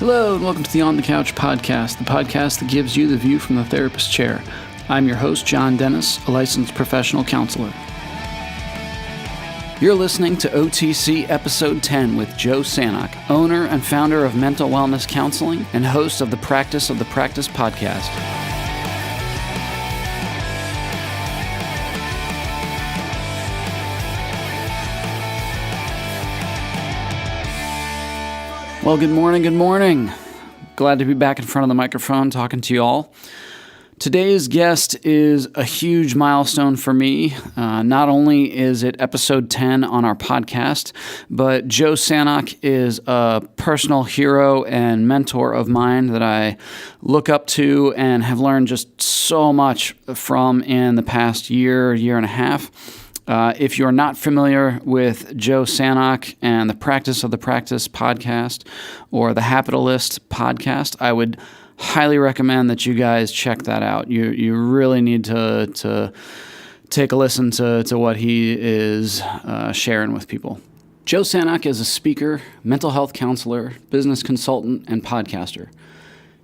Hello and welcome to the On the Couch podcast, the podcast that gives you the view from the therapist chair. I'm your host, John Dennis, a licensed professional counselor. You're listening to OTC Episode 10 with Joe Sanok, owner and founder of Mental Wellness Counseling and host of the Practice podcast. Well, good morning. Glad to be back in front of the microphone talking to you all. Today's guest is a huge milestone for me. Not only is it episode 10 on our podcast, but Joe Sanok is a personal hero and mentor of mine that I look up to and have learned just so much from in the past year and a half. If you're not familiar with Joe Sanok and the Practice podcast or the Hapitalist podcast, I would highly recommend that you guys check that out. You really need to take a listen to what he is sharing with people. Joe Sanok is a speaker, mental health counselor, business consultant, and podcaster.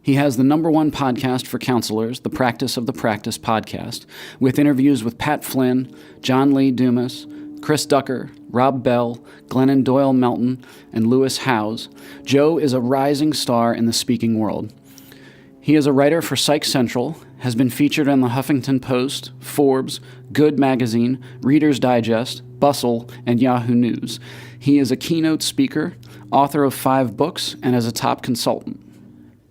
He has the number one podcast for counselors, the Practice podcast, with interviews with Pat Flynn, John Lee Dumas, Chris Ducker, Rob Bell, Glennon Doyle Melton, and Lewis Howes. Joe is a rising star in the speaking world. He is a writer for Psych Central, has been featured on the Huffington Post, Forbes, Good Magazine, Reader's Digest, Bustle, and Yahoo News. He is a keynote speaker, author of 5 books, and is a top consultant.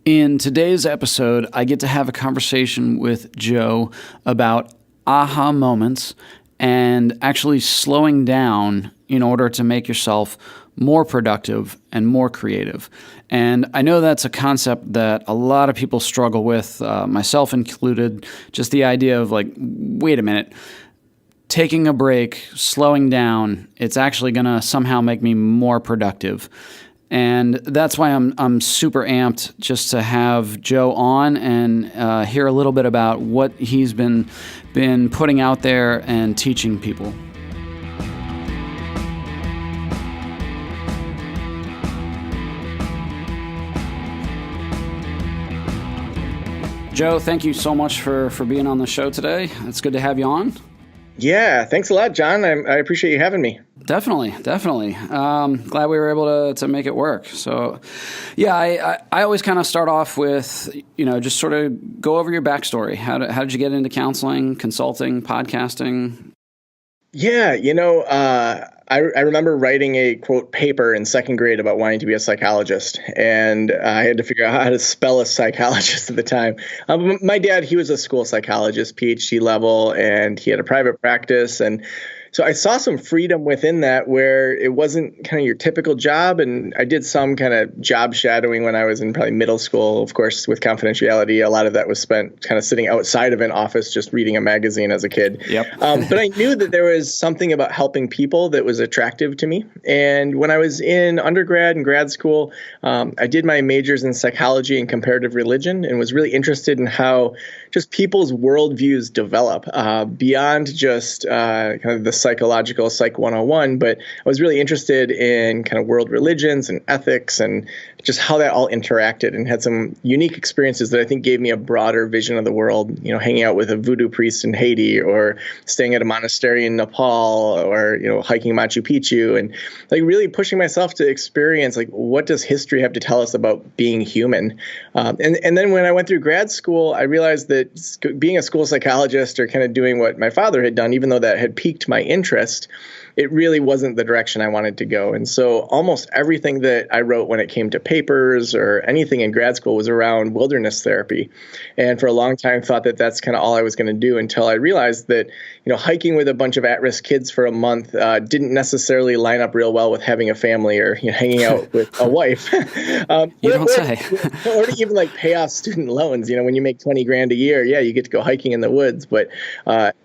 In today's episode, I get to have a conversation with Joe about aha moments and actually slowing down in order to make yourself more productive and more creative. And I know that's a concept that a lot of people struggle with, myself included, just the idea of like, wait a minute, taking a break, slowing down, it's actually going to somehow make me more productive. And that's why I'm super amped just to have Joe on and hear a little bit about what he's been putting out there and teaching people. Joe, thank you so much for being on the show today. It's good to have you on. Yeah, thanks a lot, John. I appreciate you having me. Definitely. Glad we were able to make it work. So, yeah, I always kind of start off with, just sort of go over your backstory. How did you get into counseling, consulting, podcasting? Yeah, I remember writing a, quote, paper in second grade about wanting to be a psychologist, and I had to figure out how to spell a psychologist at the time. My dad, he was a school psychologist, PhD level, and he had a private practice, and so I saw some freedom within that where it wasn't kind of your typical job. And I did some kind of job shadowing when I was in probably middle school, of course, with confidentiality. A lot of that was spent kind of sitting outside of an office, just reading a magazine as a kid. Yep. But I knew that there was something about helping people that was attractive to me. And when I was in undergrad and grad school, I did my majors in psychology and comparative religion and was really interested in how just people's worldviews develop beyond just kind of the psychological Psych 101, but I was really interested in kind of world religions and ethics and just how that all interacted, and had some unique experiences that I think gave me a broader vision of the world, hanging out with a voodoo priest in Haiti, or staying at a monastery in Nepal, or, hiking Machu Picchu, and like really pushing myself to experience like, what does history have to tell us about being human? And then when I went through grad school, I realized that being a school psychologist, or kind of doing what my father had done, even though that had piqued my interest, it really wasn't the direction I wanted to go. And so almost everything that I wrote when it came to papers or anything in grad school was around wilderness therapy. And for a long time thought that that's kind of all I was going to do, until I realized that, hiking with a bunch of at-risk kids for a month didn't necessarily line up real well with having a family, or hanging out with a wife. You don't say. Or to even like pay off student loans. When you make $20,000 a year, yeah, you get to go hiking in the woods, but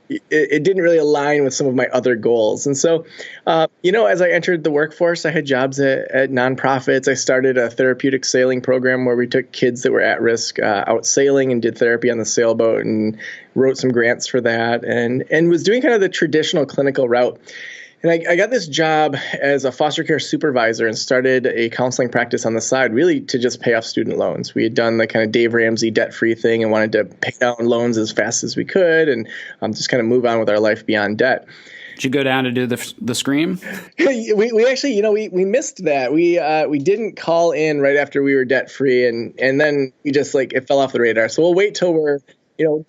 it didn't really align with some of my other goals. And so, as I entered the workforce, I had jobs at nonprofits. I started a therapeutic sailing program where we took kids that were at risk out sailing and did therapy on the sailboat, and wrote some grants for that, and was doing kind of the traditional clinical route. And I got this job as a foster care supervisor and started a counseling practice on the side, really to just pay off student loans. We had done the kind of Dave Ramsey debt-free thing and wanted to pay down loans as fast as we could and just kind of move on with our life beyond debt. Did you go down to do the scream? We actually, we missed that. We didn't call in right after we were debt-free, and then we just it fell off the radar. So we'll wait till we're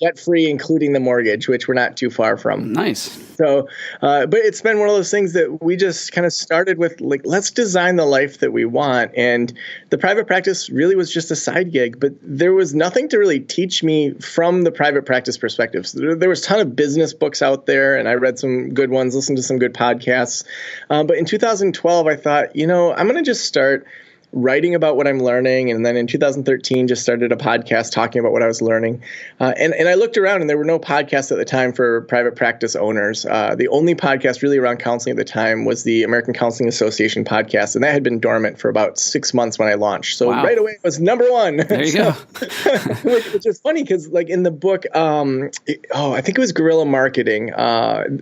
debt-free, including the mortgage, which we're not too far from. Nice. So, but it's been one of those things that we just kind of started with, let's design the life that we want. And the private practice really was just a side gig, but there was nothing to really teach me from the private practice perspective. So there was a ton of business books out there, and I read some good ones, listened to some good podcasts. But in 2012, I thought, I'm going to just start writing about what I'm learning. And then in 2013, just started a podcast talking about what I was learning. And I looked around and there were no podcasts at the time for private practice owners. The only podcast really around counseling at the time was the American Counseling Association podcast. And that had been dormant for about 6 months when I launched. So Right away it was number one. There you go. Which is funny because in the book, I think it was Guerrilla Marketing,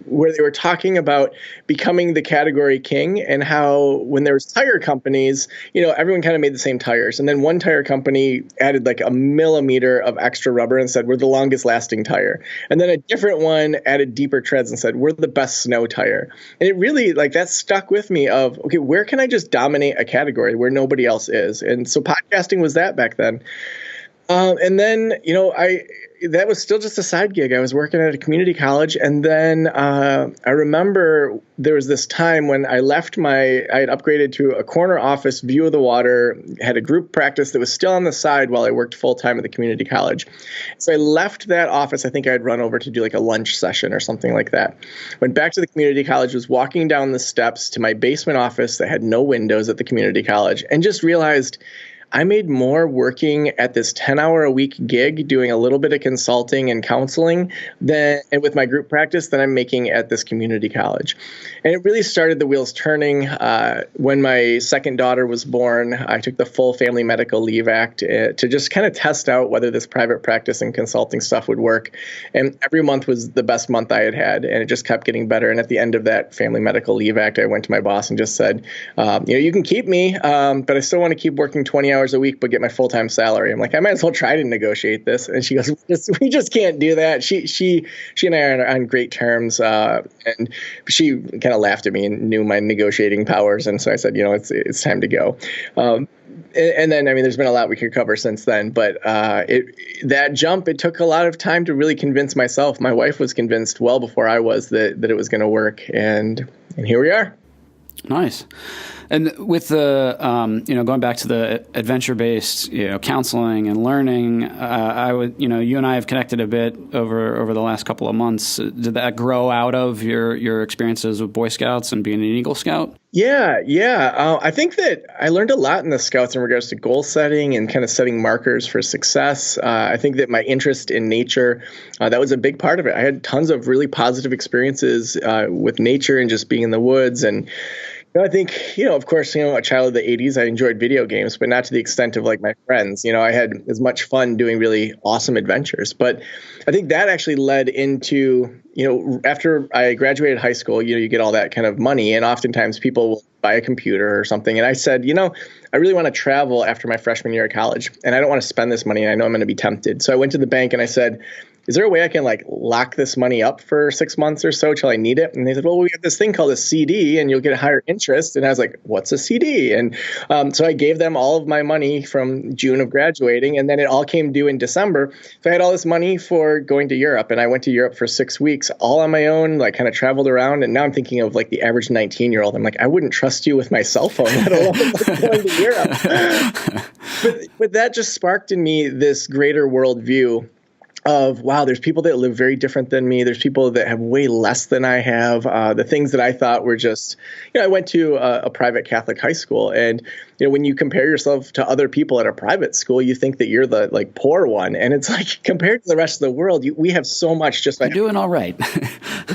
where they were talking about becoming the category king and how when there was tire companies, everyone kind of made the same tires. And then one tire company added a millimeter of extra rubber and said, we're the longest lasting tire. And then a different one added deeper treads and said, we're the best snow tire. And it really that stuck with me of, okay, where can I just dominate a category where nobody else is? And so podcasting was that back then. And then, that was still just a side gig. I was working at a community college. And then I remember there was this time when I left I had upgraded to a corner office, view of the water, had a group practice that was still on the side while I worked full time at the community college. So I left that office. I think I had run over to do a lunch session or something like that. Went back to the community college, was walking down the steps to my basement office that had no windows at the community college, and just realized I made more working at this 10-hour-a-week gig doing a little bit of consulting and counseling and with my group practice than I'm making at this community college. And it really started the wheels turning. When my second daughter was born, I took the full Family Medical Leave Act to just kind of test out whether this private practice and consulting stuff would work. And every month was the best month I had had, and it just kept getting better. And at the end of that Family Medical Leave Act, I went to my boss and just said, you can keep me, but I still want to keep working 20 hours a week, but get my full-time salary. I'm like, I might as well try to negotiate this. And she goes, we just can't do that. She and I are on great terms. And she kind of laughed at me and knew my negotiating powers. And so I said, it's time to go. And then, there's been a lot we could cover since then, but that jump, it took a lot of time to really convince myself. My wife was convinced well before I was that it was going to work. And here we are. Nice. And with the, going back to the adventure-based, counseling and learning, you and I have connected a bit over the last couple of months. Did that grow out of your experiences with Boy Scouts and being an Eagle Scout? Yeah. I think that I learned a lot in the Scouts in regards to goal setting and kind of setting markers for success. I think that my interest in nature, that was a big part of it. I had tons of really positive experiences with nature and just being in the woods. And I think, of course, a child of the 80s, I enjoyed video games, but not to the extent of my friends. I had as much fun doing really awesome adventures. But I think that actually led into, after I graduated high school, you get all that kind of money, and oftentimes people will buy a computer or something. And I said, I really want to travel after my freshman year of college, and I don't want to spend this money, and I know I'm going to be tempted. So I went to the bank and I said, is there a way I can lock this money up for 6 months or so till I need it? And they said, well, we have this thing called a CD and you'll get a higher interest. And I was like, what's a CD? And so I gave them all of my money from June of graduating, and then it all came due in December. So I had all this money for going to Europe, and I went to Europe for 6 weeks all on my own, kind of traveled around. And now I'm thinking of the average 19-year-old. I'm like, I wouldn't trust you with my cell phone, let alone going to Europe. But that just sparked in me this greater worldview of, wow, there's people that live very different than me. There's people that have way less than I have. The things that I thought were just, I went to a private Catholic high school. And, when you compare yourself to other people at a private school, you think that you're the poor one. And it's compared to the rest of the world, we have so much just You're doing all right.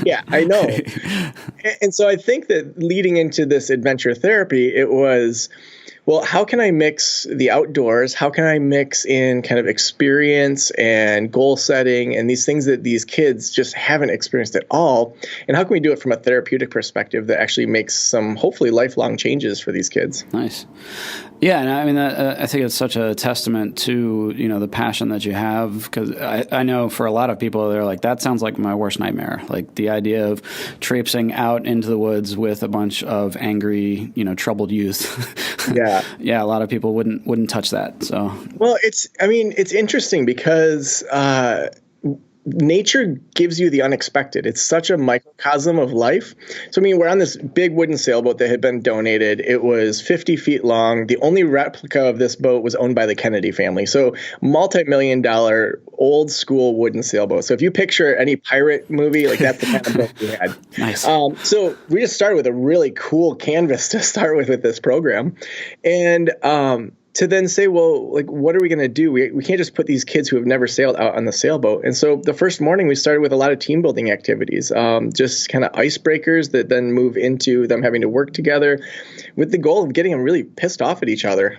Yeah, I know. And so I think that leading into this adventure therapy, it was, well, how can I mix the outdoors? How can I mix in kind of experience and goal setting and these things that these kids just haven't experienced at all? And how can we do it from a therapeutic perspective that actually makes some hopefully lifelong changes for these kids? Nice. Yeah, and I mean, I think it's such a testament to, the passion that you have, because I know for a lot of people, they're like, that sounds like my worst nightmare. Like the idea of traipsing out into the woods with a bunch of angry, troubled youth. Yeah. Yeah, a lot of people wouldn't touch that. So, well, it's interesting because nature gives you the unexpected. It's such a microcosm of life. So, we're on this big wooden sailboat that had been donated. It was 50 feet long. The only replica of this boat was owned by the Kennedy family. So, multi-million-dollar old school wooden sailboat. So, if you picture any pirate movie, like that's the kind of boat we had. Nice. So, we just started with a really cool canvas to start with this program. And, to then say, well, like, what are we going to do? We can't just put these kids who have never sailed out on the sailboat. And so the first morning we started with a lot of team building activities, just kind of icebreakers that then move into them having to work together with the goal of getting them really pissed off at each other.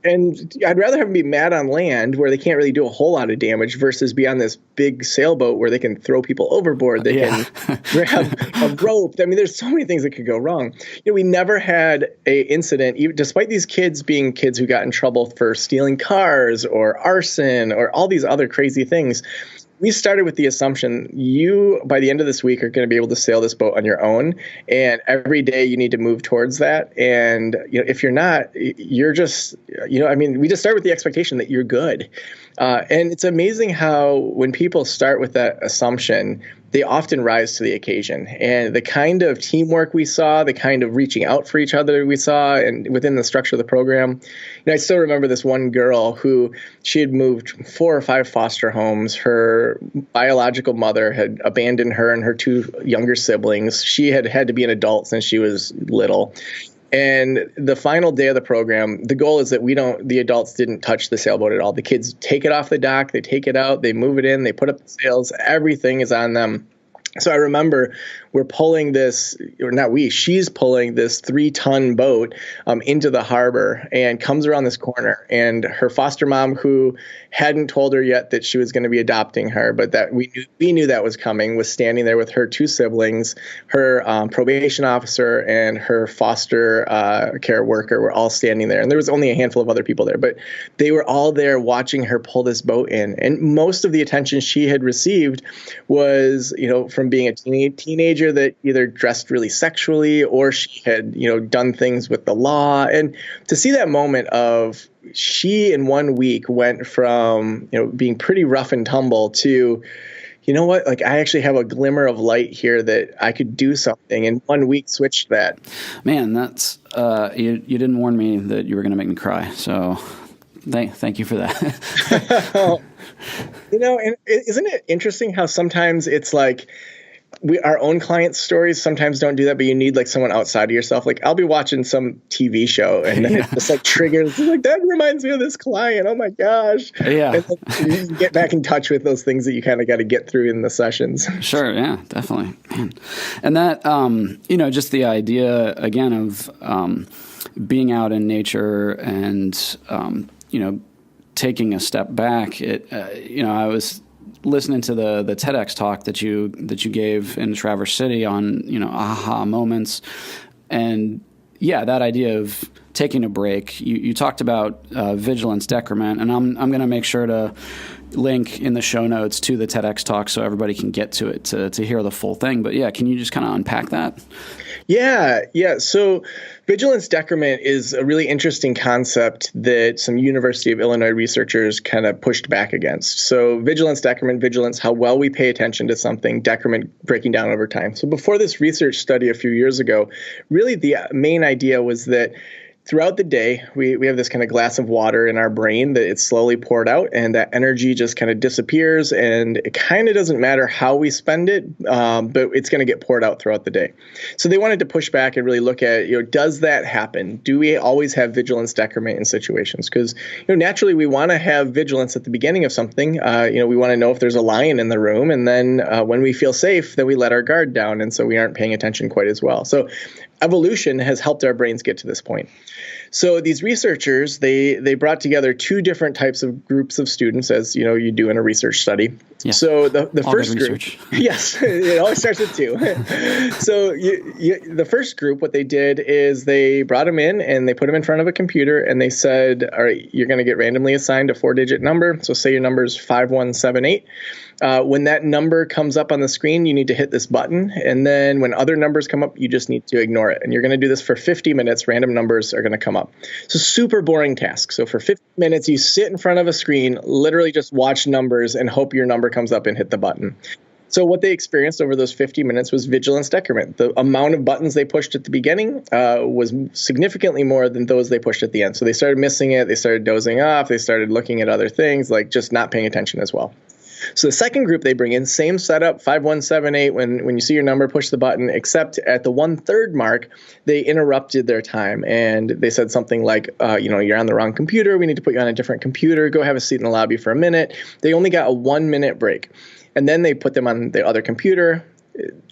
And I'd rather have them be mad on land where they can't really do a whole lot of damage versus be on this big sailboat where they can throw people overboard. They can grab a rope. There's so many things that could go wrong. We never had a incident, even despite these kids being kids who got in trouble for stealing cars or arson or all these other crazy things. We started with the assumption you, by the end of this week, are going to be able to sail this boat on your own. And every day you need to move towards that. And if you're not, you're just, we just start with the expectation that you're good. And it's amazing how when people start with that assumption, they often rise to the occasion. And the kind of teamwork we saw, the kind of reaching out for each other we saw, and within the structure of the program, I still remember this one girl who she had moved 4 or 5 foster homes. Her biological mother had abandoned her and her 2 younger siblings. She had had to be an adult since she was little. And the final day of the program, the goal is that the adults didn't touch the sailboat at all. The kids take it off the dock, they take it out, they move it in, they put up the sails, everything is on them. So I remember we're pulling this, or not we, she's pulling this 3-ton boat into the harbor and comes around this corner. And her foster mom, who hadn't told her yet that she was going to be adopting her, but that we knew that was coming, was standing there with her 2 siblings, her probation officer and her foster care worker were all standing there. And there was only a handful of other people there, but they were all there watching her pull this boat in. And most of the attention she had received was, from being a teenager that either dressed really sexually or she had, done things with the law. And to see that moment of she in 1 week went from, being pretty rough and tumble to, like I actually have a glimmer of light here that I could do something. In 1 week, switched that. Man, that's you didn't warn me that you were going to make me cry. So thank you for that. And isn't it interesting how sometimes it's like our own clients' stories sometimes don't do that, but you need like someone outside of yourself. Like I'll be watching some TV show and then it just like triggers, like that reminds me of this client. Oh my gosh. Yeah. And then you get back in touch with those things that you kind of got to get through in the sessions. Sure. Yeah, definitely. Man. And that, just the idea again of being out in nature and, taking a step back. I was listening to the TEDx talk that you gave in Traverse City on, aha moments. And yeah, that idea of taking a break, you talked about Vigilance Decriment, and I'm going to make sure to link in the show notes to the TEDx talk so everybody can get to it to hear the full thing. But yeah, can you just kind of unpack that? Yeah. So Vigilance Decriment is a really interesting concept that some University of Illinois researchers kind of pushed back against. So Vigilance Decriment, vigilance, how well we pay attention to something, decrement, breaking down over time. So before this research study a few years ago, really the main idea was that throughout the day, we have this kind of glass of water in our brain that it's slowly poured out, and that energy just kind of disappears, and it kind of doesn't matter how we spend it, but it's going to get poured out throughout the day. So they wanted to push back and really look at, does that happen? Do we always have vigilance decrement in situations? Because, naturally we want to have vigilance at the beginning of something. We want to know if there's a lion in the room, and then when we feel safe, then we let our guard down, and so we aren't paying attention quite as well. So evolution has helped our brains get to this point. So these researchers, they brought together two different types of groups of students, as you do in a research study. Yes. So the All first good group, research. yes, it always starts with two. So the first group, what they did is they brought them in and they put them in front of a computer and they said, all right, you're going to get randomly assigned a 4-digit number. So say your number is 5178. When that number comes up on the screen, you need to hit this button. And then when other numbers come up, you just need to ignore it. And you're going to do this for 50 minutes. Random numbers are going to come up. So super boring task. So for 50 minutes, you sit in front of a screen, literally just watch numbers and hope your number comes up and hit the button. So what they experienced over those 50 minutes was vigilance decrement. The amount of buttons they pushed at the beginning was significantly more than those they pushed at the end. So they started missing it. They started dozing off. They started looking at other things, like just not paying attention as well. So the second group they bring in, same setup, 5178. When you see your number, push the button, except at the 1/3 mark, they interrupted their time. And they said something like, you're on the wrong computer. We need to put you on a different computer. Go have a seat in the lobby for a minute. They only got a 1-minute break. And then they put them on the other computer.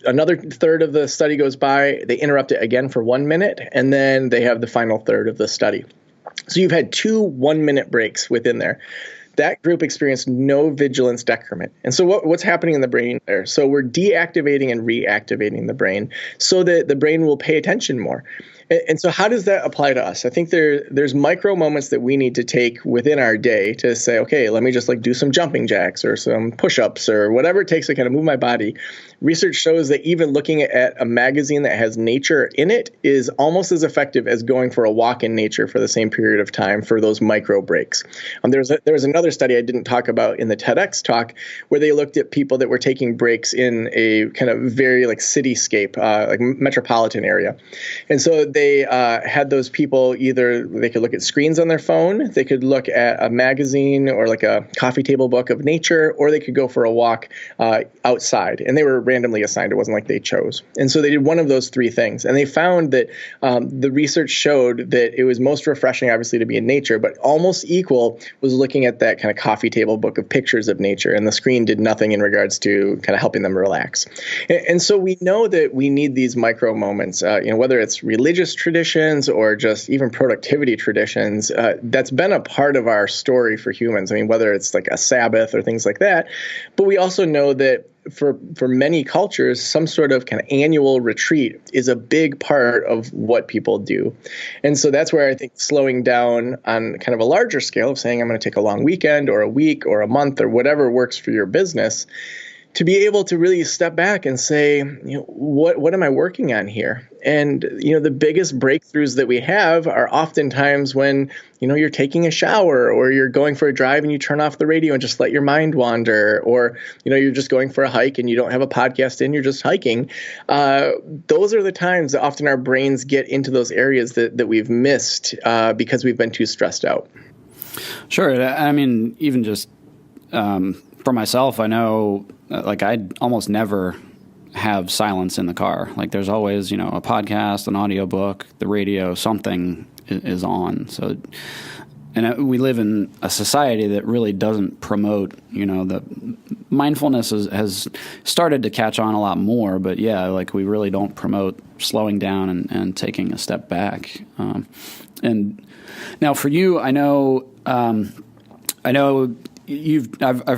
Another third of the study goes by. They interrupt it again for 1 minute. And then they have the final third of the study. So you've had 2 1-minute breaks within there. That group experienced no vigilance decrement. And so what's happening in the brain there? So we're deactivating and reactivating the brain so that the brain will pay attention more. And so how does that apply to us? I think there's micro moments that we need to take within our day to say, okay, let me just do some jumping jacks or some push-ups or whatever it takes to kind of move my body. Research shows that even looking at a magazine that has nature in it is almost as effective as going for a walk in nature for the same period of time for those micro breaks. There was another study I didn't talk about in the TEDx talk where they looked at people that were taking breaks in a kind of very cityscape, metropolitan area. And so they had those people they could look at screens on their phone, they could look at a magazine or a coffee table book of nature, or they could go for a walk outside. And they were randomly assigned. It wasn't like they chose. And so they did one of those 3 things. And they found that the research showed that it was most refreshing, obviously, to be in nature, but almost equal was looking at that kind of coffee table book of pictures of nature. And the screen did nothing in regards to kind of helping them relax. And so we know that we need these micro moments, whether it's religious traditions or just even productivity traditions. That's been a part of our story for humans. I mean, whether it's like a Sabbath or things like that. But we also know that for many cultures, some sort of kind of annual retreat is a big part of what people do. And so that's where I think slowing down on kind of a larger scale of saying I'm going to take a long weekend or a week or a month or whatever works for your business, to be able to really step back and say, what am I working on here? And, the biggest breakthroughs that we have are oftentimes when, you're taking a shower or you're going for a drive and you turn off the radio and just let your mind wander, or, you're just going for a hike and you don't have a podcast in, you're just hiking. Those are the times that often our brains get into those areas that we've missed because we've been too stressed out. Sure. I mean, even just for myself, I know I almost never have silence in the car. There's always, a podcast, an audiobook, the radio, something is on. So, and we live in a society that really doesn't promote, the mindfulness has started to catch on a lot more, but yeah, we really don't promote slowing down and taking a step back. And now for you, I know I've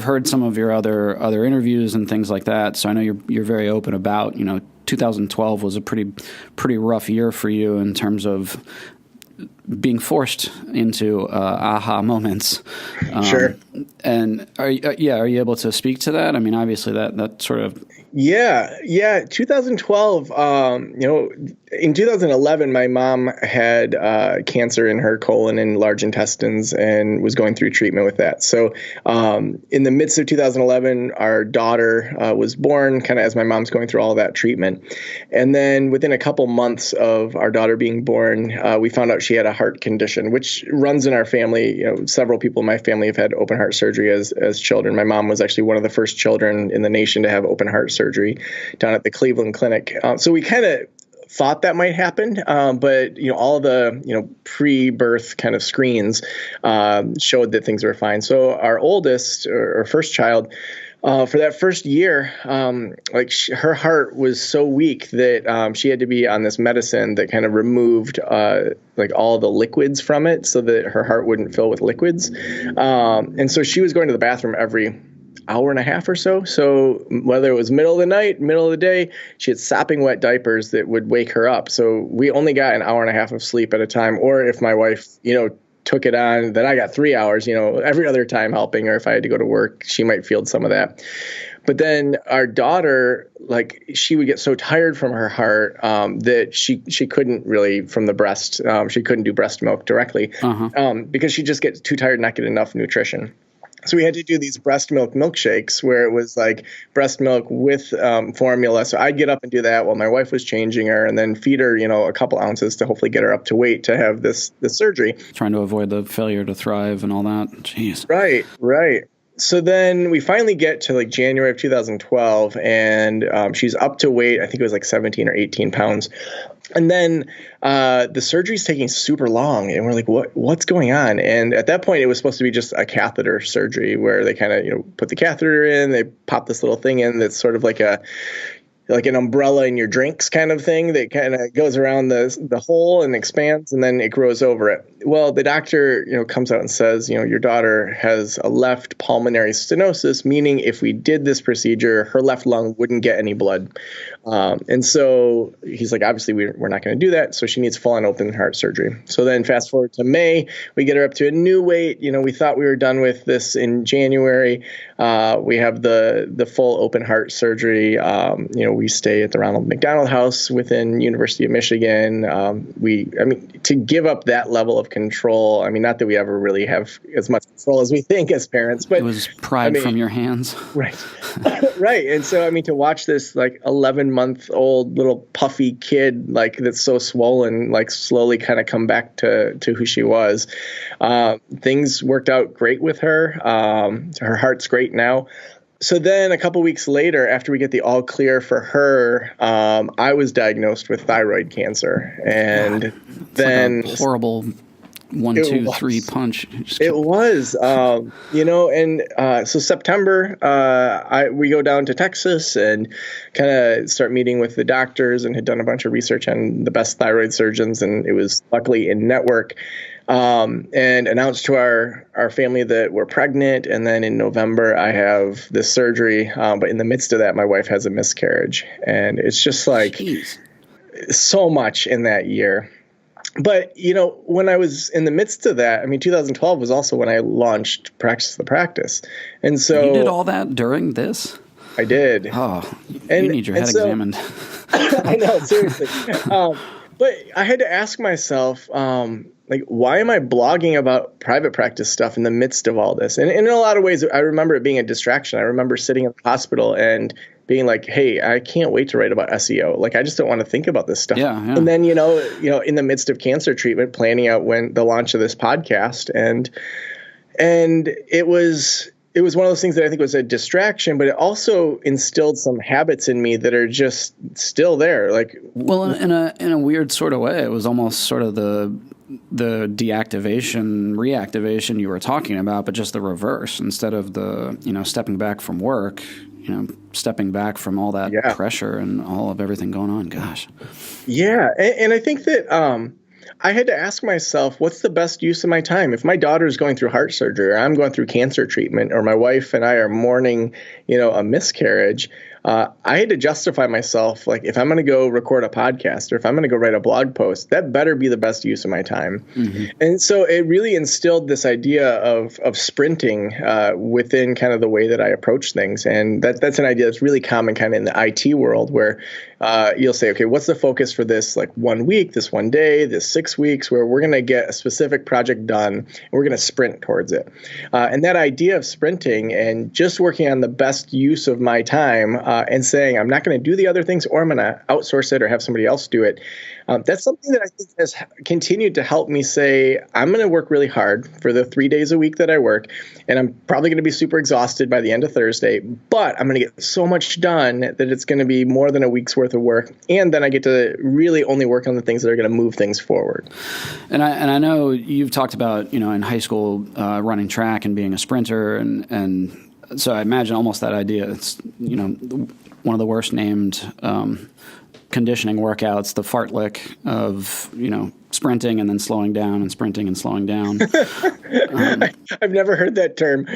heard some of your other interviews and things like that. So I know you're very open about 2012 was a pretty rough year for you in terms of being forced into aha moments. Sure. And are you able to speak to that? I mean, obviously that sort of. Yeah. 2012, in 2011, my mom had cancer in her colon and large intestines and was going through treatment with that. So in the midst of 2011, our daughter was born kind of as my mom's going through all that treatment. And then within a couple months of our daughter being born, we found out she had a heart condition, which runs in our family. Several people in my family have had open heart surgery as children. My mom was actually one of the first children in the nation to have open heart surgery down at the Cleveland Clinic. So we kind of thought that might happen, but all the pre-birth kind of screens showed that things were fine. So our oldest, or first child, For that first year, her heart was so weak that she had to be on this medicine that kind of removed like all the liquids from it so that her heart wouldn't fill with liquids. And so she was going to the bathroom every hour and a half or so. So whether it was middle of the night, middle of the day, she had sopping wet diapers that would wake her up. So we only got an hour and a half of sleep at a time. Or if my wife, took it on, then I got 3 hours, every other time helping her. If I had to go to work, she might field some of that. But then our daughter, she would get so tired from her heart that she couldn't really, from the breast, she couldn't do breast milk directly because she just gets too tired and not get enough nutrition. So we had to do these breast milk milkshakes where it was like breast milk with formula. So I'd get up and do that while my wife was changing her and then feed her, a couple ounces to hopefully get her up to weight to have this surgery. Trying to avoid the failure to thrive and all that. Jeez. Right. So then we finally get to January of 2012 and she's up to weight. I think it was 17 or 18 pounds. And then the surgery's taking super long, and we're like, what's going on? And at that point, it was supposed to be just a catheter surgery where they kind of, put the catheter in, they pop this little thing in that's sort of like an umbrella in your drinks kind of thing that kind of goes around the hole and expands, and then it grows over it. Well, the doctor, comes out and says, your daughter has a left pulmonary stenosis, meaning if we did this procedure, her left lung wouldn't get any blood. And so he's like, obviously, we're not going to do that. So she needs full-on open heart surgery. So then fast forward to May, we get her up to a new weight. We thought we were done with this in January. We have the full open heart surgery. We stay at the Ronald McDonald House within University of Michigan. To give up that level of control, not that we ever really have as much control as we think as parents, but it was pride from your hands. Right. Right. And so, to watch this 11-month-old little puffy kid, that's so swollen, slowly kind of come back to who she was. Things worked out great with her. Her heart's great now. So then a couple weeks later, after we get the all clear for her, I was diagnosed with thyroid cancer. And it's then like a horrible 1, 2, 3 punch. It was, so September, we go down to Texas and kind of start meeting with the doctors and had done a bunch of research on the best thyroid surgeons. And it was luckily in network. And announced to our family that we're pregnant. And then in November, I have this surgery. But in the midst of that, my wife has a miscarriage. And it's just Jeez. So much in that year. But, when I was in the midst of that, 2012 was also when I launched Practice the Practice. And so you did all that during this? I did. Oh, you need your head examined. I know, seriously. But I had to ask myself, why am I blogging about private practice stuff in the midst of all this? And in a lot of ways, I remember it being a distraction. I remember sitting in the hospital and being like, hey, I can't wait to write about SEO. I just don't want to think about this stuff. Yeah. And then, in the midst of cancer treatment, planning out when the launch of this podcast. And it was one of those things that I think was a distraction, but it also instilled some habits in me that are just still there. Well, in a weird sort of way, it was almost sort of the reactivation you were talking about, but just the reverse. Instead of the, stepping back from work, stepping back from all that pressure and all of everything going on. Gosh. Yeah. And I think that I had to ask myself, what's the best use of my time? If my daughter is going through heart surgery or I'm going through cancer treatment or my wife and I are mourning, a miscarriage, I had to justify myself. If I'm going to go record a podcast or if I'm going to go write a blog post, that better be the best use of my time. Mm-hmm. And so it really instilled this idea of sprinting within kind of the way that I approach things. And that's an idea that's really common kind of in the IT world where you'll say, okay, what's the focus for this 1 week, this one day, this 6 weeks, where we're going to get a specific project done and we're going to sprint towards it. And that idea of sprinting and just working on the best use of my time and saying, I'm not going to do the other things or I'm going to outsource it or have somebody else do it. That's something that I think has continued to help me say, I'm going to work really hard for the 3 days a week that I work. And I'm probably going to be super exhausted by the end of Thursday, but I'm going to get so much done that it's going to be more than a week's worth of work. And then I get to really only work on the things that are going to move things forward. And I know you've talked about, in high school running track and being a sprinter and So I imagine almost that idea. It's, one of the worst named conditioning workouts, the fartlek of, sprinting and then slowing down and sprinting and slowing down. I've never heard that term.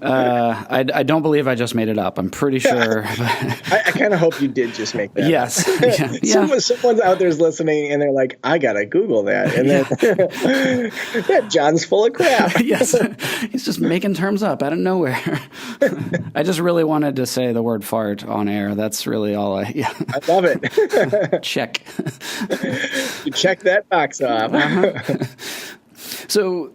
I don't believe I just made it up. I'm pretty sure. I kind of hope you did just make that yes. up. Someone's out there's listening and they're like, I got to Google that. And then that John's full of crap. Yes. He's just making terms up out of nowhere. I just really wanted to say the word fart on air. That's really all I love it. Check. You check that box off. So,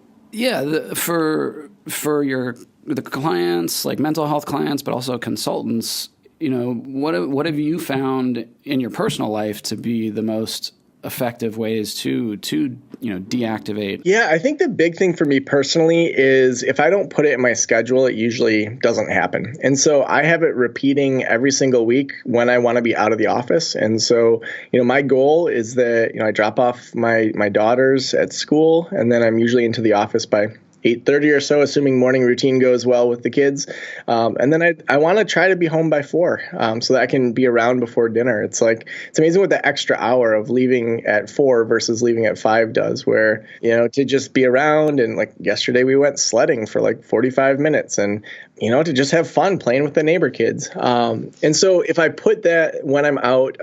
for the clients, like mental health clients, but also consultants, what have you found in your personal life to be the most effective ways to deactivate? Yeah, I think the big thing for me personally is if I don't put it in my schedule, it usually doesn't happen. And so I have it repeating every single week when I want to be out of the office. And so, my goal is that, I drop off my daughters at school, and then I'm usually into the office by 8:30 or so, assuming morning routine goes well with the kids. And then I want to try to be home by 4 so that I can be around before dinner. It's amazing what the extra hour of leaving at 4 versus leaving at 5 does, where, to just be around. And like yesterday, we went sledding for like 45 minutes and, to just have fun playing with the neighbor kids. And so if I put that when I'm out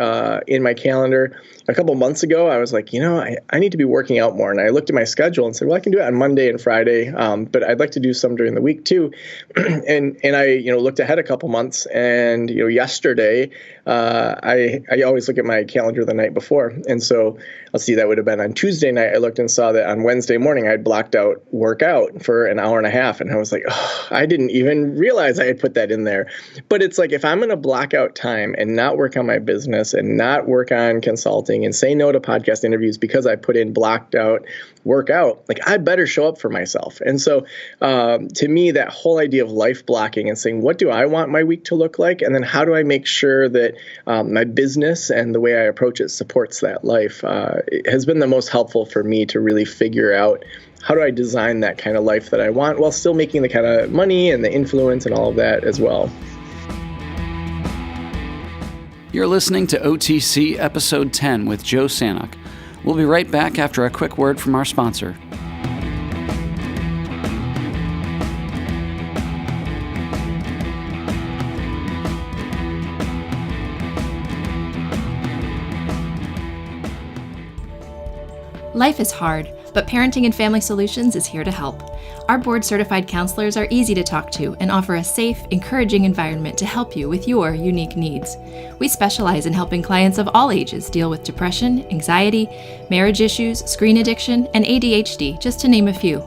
in my calendar, a couple months ago, I was like, I need to be working out more. And I looked at my schedule and said, well, I can do it on Monday and Friday, but I'd like to do some during the week too. and I, looked ahead a couple months, and, yesterday, I always look at my calendar the night before. And so let's see, that would have been on Tuesday night. I looked and saw that on Wednesday morning, I'd blocked out workout for an hour and a half. And I was like, I didn't even realize I had put that in there. But it's like, if I'm going to block out time and not work on my business and not work on consulting and say no to podcast interviews because I put in blocked out workout, like I better show up for myself. And so to me, that whole idea of life blocking and saying, what do I want my week to look like? And then how do I make sure that my business and the way I approach it supports that life it has been the most helpful for me to really figure out how do I design that kind of life that I want while still making the kind of money and the influence and all of that as well. You're listening to OTC Episode 10 with Joe Sanok. We'll be right back after a quick word from our sponsor. Life is hard, but Parenting and Family Solutions is here to help. Our board-certified counselors are easy to talk to and offer a safe, encouraging environment to help you with your unique needs. We specialize in helping clients of all ages deal with depression, anxiety, marriage issues, screen addiction, and ADHD, just to name a few.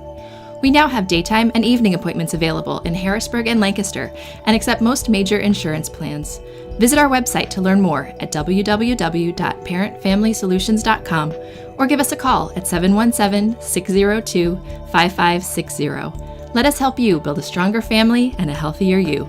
We now have daytime and evening appointments available in Harrisburg and Lancaster and accept most major insurance plans. Visit our website to learn more at www.parentfamilysolutions.com or give us a call at 717-602-5560. Let us help you build a stronger family and a healthier you.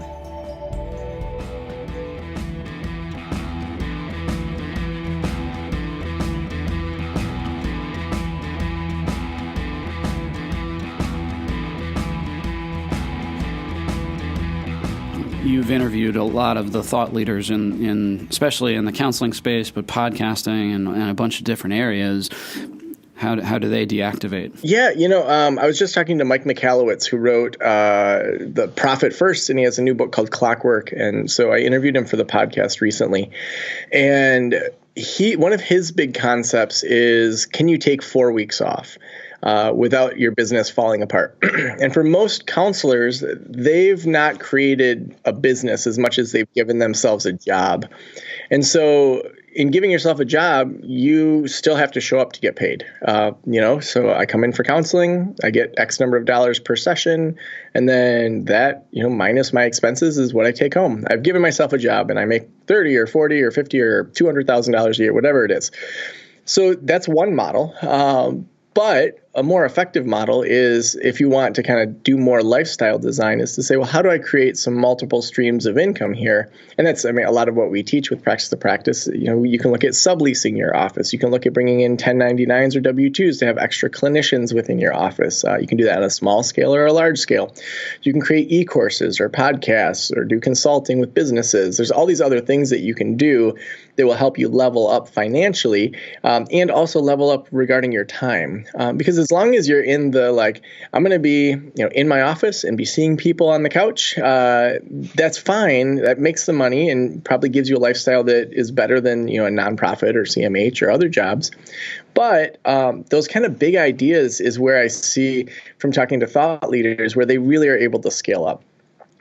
You've interviewed a lot of the thought leaders in especially in the counseling space, but podcasting and a bunch of different areas. How do they deactivate? Yeah, I was just talking to Mike Michalowicz, who wrote The Profit First, and he has a new book called Clockwork. And so I interviewed him for the podcast recently. And one of his big concepts is, can you take 4 weeks off without your business falling apart? And for most counselors, they've not created a business as much as they've given themselves a job. And so in giving yourself a job, you still have to show up to get paid. So I come in for counseling, I get X number of dollars per session, and then that, minus my expenses is what I take home. I've given myself a job and I make 30 or 40 or 50 or $200,000 a year, whatever it is. So that's one model. But a more effective model is, if you want to kind of do more lifestyle design, is to say, well, how do I create some multiple streams of income here? And that's, I mean, a lot of what we teach with Practice to Practice. You know, you can look at subleasing your office. You can look at bringing in 1099s or W-2s to have extra clinicians within your office. You can do that on a small scale or a large scale. You can create e-courses or podcasts or do consulting with businesses. There's all these other things that you can do that will help you level up financially, and also level up regarding your time. Because as long as you're in the, like, I'm going to be, in my office and be seeing people on the couch, that's fine. That makes the money and probably gives you a lifestyle that is better than, a nonprofit or CMH or other jobs. But those kind of big ideas is where I see from talking to thought leaders where they really are able to scale up.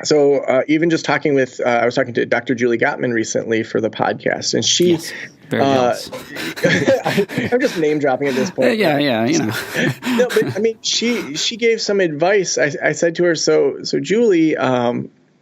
So even just talking with, I was talking to Dr. Julie Gottman recently for the podcast, and she, Yes, very jealous. I'm just name dropping at this point. Yeah, No, but I mean, she gave some advice. I said to her, so Julie,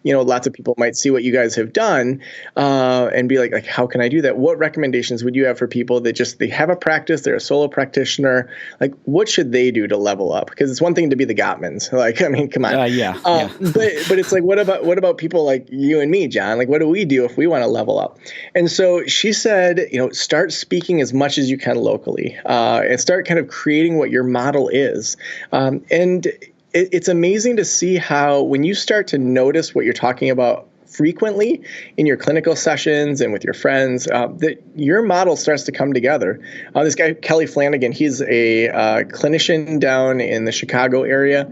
lots of people might see what you guys have done and be like, how can I do that? What recommendations would you have for people that they have a practice, they're a solo practitioner? Like, what should they do to level up? Because it's one thing to be the Gottmans. Like, I mean, come on. But it's like, what about people like you and me, John? Like, what do we do if we want to level up? And so she said, start speaking as much as you can locally and start kind of creating what your model is. And it's amazing to see how when you start to notice what you're talking about frequently in your clinical sessions and with your friends, that your model starts to come together. This guy, Kelly Flanagan, he's a clinician down in the Chicago area.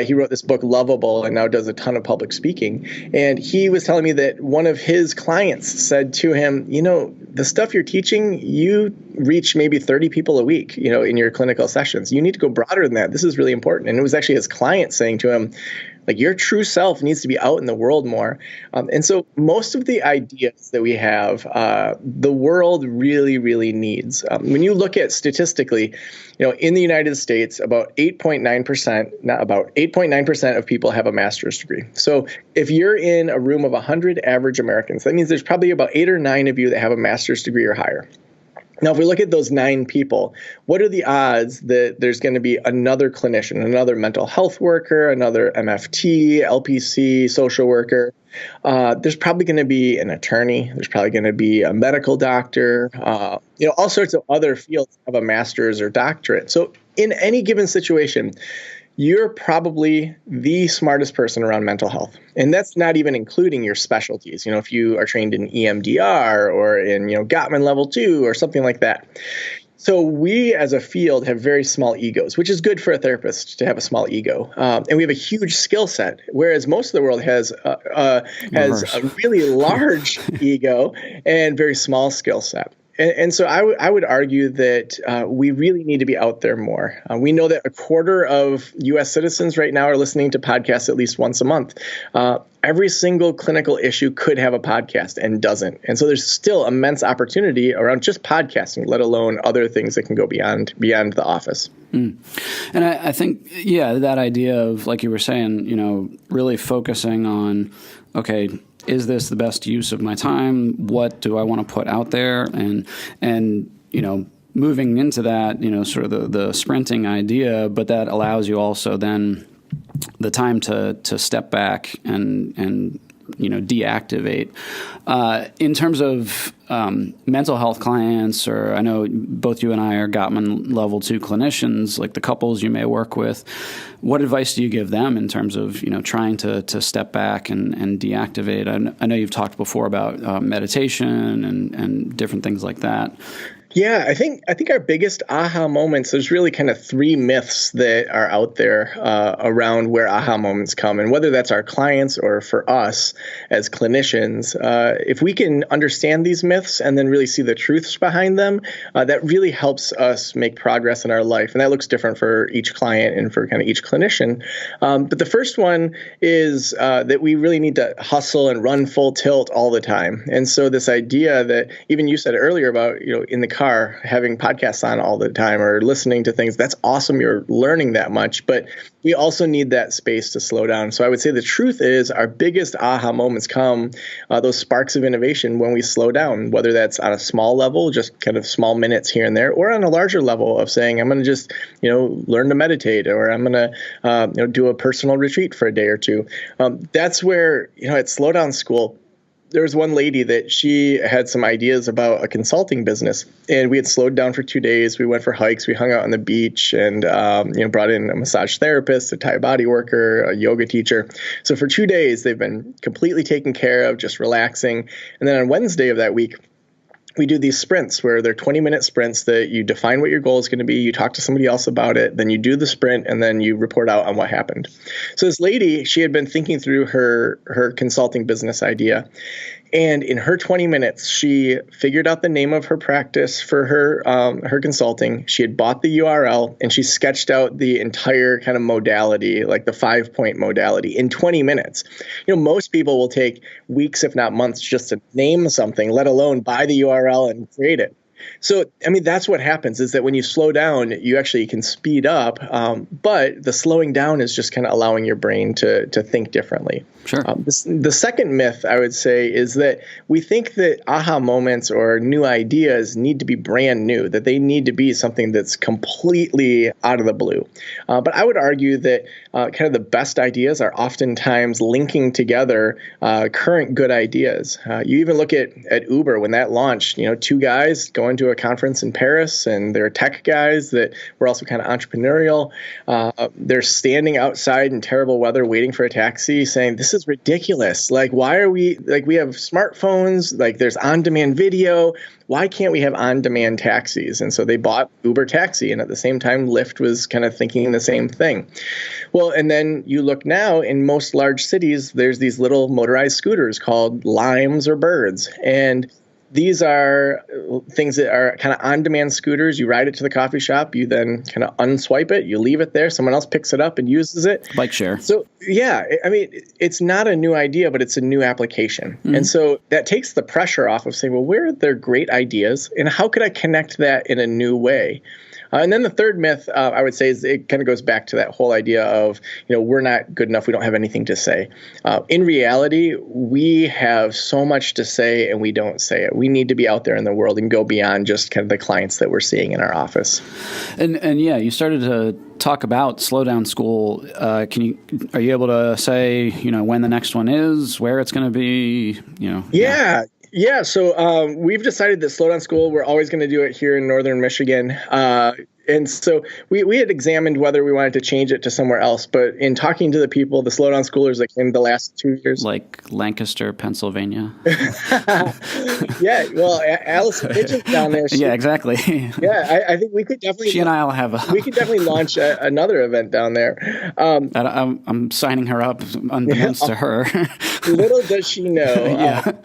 He wrote this book, Lovable, and now does a ton of public speaking. And he was telling me that one of his clients said to him, the stuff you're teaching, you reach maybe 30 people a week, in your clinical sessions. You need to go broader than that. This is really important. And it was actually his client saying to him, like, your true self needs to be out in the world more. And so most of the ideas that we have, the world really, really needs. When you look at statistically, in the United States, about 8.9% of people have a master's degree. So if you're in a room of 100 average Americans, that means there's probably about 8 or 9 of you that have a master's degree or higher. Now, if we look at those 9 people, what are the odds that there's going to be another clinician, another mental health worker, another MFT, LPC, social worker? There's probably going to be an attorney. There's probably going to be a medical doctor, all sorts of other fields have a master's or doctorate. So in any given situation, you're probably the smartest person around mental health. And that's not even including your specialties. If you are trained in EMDR or in, Gottman level 2 or something like that. So we as a field have very small egos, which is good for a therapist to have a small ego. And we have a huge skill set, whereas most of the world has a really large ego and very small skill set. And so I would argue that we really need to be out there more. We know that a quarter of U.S. citizens right now are listening to podcasts at least once a month. Every single clinical issue could have a podcast and doesn't. And so there's still immense opportunity around just podcasting, let alone other things that can go beyond the office. And I think, that idea of, like you were saying, really focusing on, okay, is this the best use of my time? What do I want to put out there? And moving into that, sort of the sprinting idea, but that allows you also then the time to step back and deactivate. In terms of mental health clients, or I know both you and I are Gottman level 2 clinicians, like the couples you may work with, what advice do you give them in terms of, trying to step back and deactivate? I know you've talked before about meditation and different things like that. Yeah, I think our biggest aha moments, there's really kind of 3 myths that are out there around where aha moments come, and whether that's our clients or for us as clinicians. If we can understand these myths and then really see the truths behind them, that really helps us make progress in our life. And that looks different for each client and for kind of each clinician. But the first one is that we really need to hustle and run full tilt all the time. And so this idea that even you said earlier about, in the car, car having podcasts on all the time or listening to things. That's awesome. You're learning that much, but we also need that space to slow down. So I would say the truth is our biggest aha moments come, those sparks of innovation, when we slow down, whether that's on a small level, just kind of small minutes here and there, or on a larger level of saying, I'm going to just, learn to meditate, or I'm going to, do a personal retreat for a day or two. That's where, at Slow Down School, there was one lady that she had some ideas about a consulting business, and we had slowed down for 2 days. We went for hikes. We hung out on the beach and, brought in a massage therapist, a Thai body worker, a yoga teacher. So for 2 days, they've been completely taken care of, just relaxing. And then on Wednesday of that week, we do these sprints where they're 20-minute sprints that you define what your goal is going to be. You talk to somebody else about it. Then you do the sprint, and then you report out on what happened. So this lady, she had been thinking through her consulting business idea. And in her 20 minutes, she figured out the name of her practice for her consulting. She had bought the URL, and she sketched out the entire kind of modality, like the 5-point modality, in 20 minutes. Most people will take weeks, if not months, just to name something, let alone buy the URL and create it. So, that's what happens, is that when you slow down, you actually can speed up. But the slowing down is just kind of allowing your brain to think differently. Sure. The second myth, I would say, is that we think that aha moments or new ideas need to be brand new, that they need to be something that's completely out of the blue. But I would argue that kind of the best ideas are oftentimes linking together current good ideas. You even look at Uber when that launched, 2 guys going to a conference in Paris, and they're tech guys that were also kind of entrepreneurial. They're standing outside in terrible weather waiting for a taxi saying, this is ridiculous. Like, why are we, we have smartphones, there's on-demand video. Why can't we have on-demand taxis? And so they bought Uber Taxi, and at the same time, Lyft was kind of thinking the same thing. Well, and then you look now in most large cities, there's these little motorized scooters called Limes or Birds. And these are things that are kind of on-demand scooters. You ride it to the coffee shop. You then kind of unswipe it. You leave it there. Someone else picks it up and uses it. Bike share. So, yeah, it's not a new idea, but it's a new application. Mm-hmm. And so that takes the pressure off of saying, well, where are there great ideas, and how could I connect that in a new way? And then the third myth, I would say, is it kind of goes back to that whole idea of, we're not good enough. We don't have anything to say. In reality, we have so much to say, and we don't say it. We need to be out there in the world and go beyond just kind of the clients that we're seeing in our office. And yeah, you started to talk about Slow Down School. Are you able to say, when the next one is, where it's going to be? Yeah. Yeah, so we've decided that Slow Down School, we're always going to do it here in northern Michigan. And so we had examined whether we wanted to change it to somewhere else. But in talking to the people, the Slow Down Schoolers that came the last 2 years. Like Lancaster, Pennsylvania. Yeah, well, Allison Pigeon's down there. Yeah, exactly. Yeah, I think we could definitely. She and I will have we could definitely launch another event down there. I'm signing her up unbeknownst to her. Little does she know.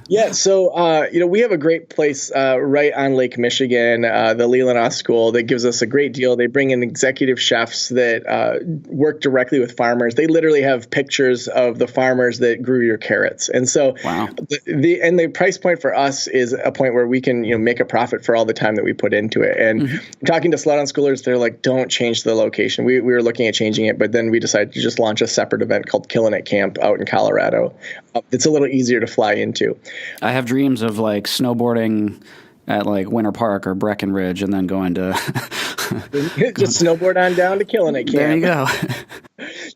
Yeah. So, we have a great place right on Lake Michigan, the Leelanau School, that gives us a great deal. They bring in executive chefs that work directly with farmers. They literally have pictures of the farmers that grew your carrots. And so wow. the price point for us is a point where we can make a profit for all the time that we put into it. And talking to Slow Down Schoolers, they're like, don't change the location. We were looking at changing it, but then we decided to just launch a separate event called Killin' It Camp out in Colorado. It's a little easier to fly into. I have dreams of snowboarding at Winter Park or Breckenridge, and then going to just snowboard on down to Killin' It Camp. There you go.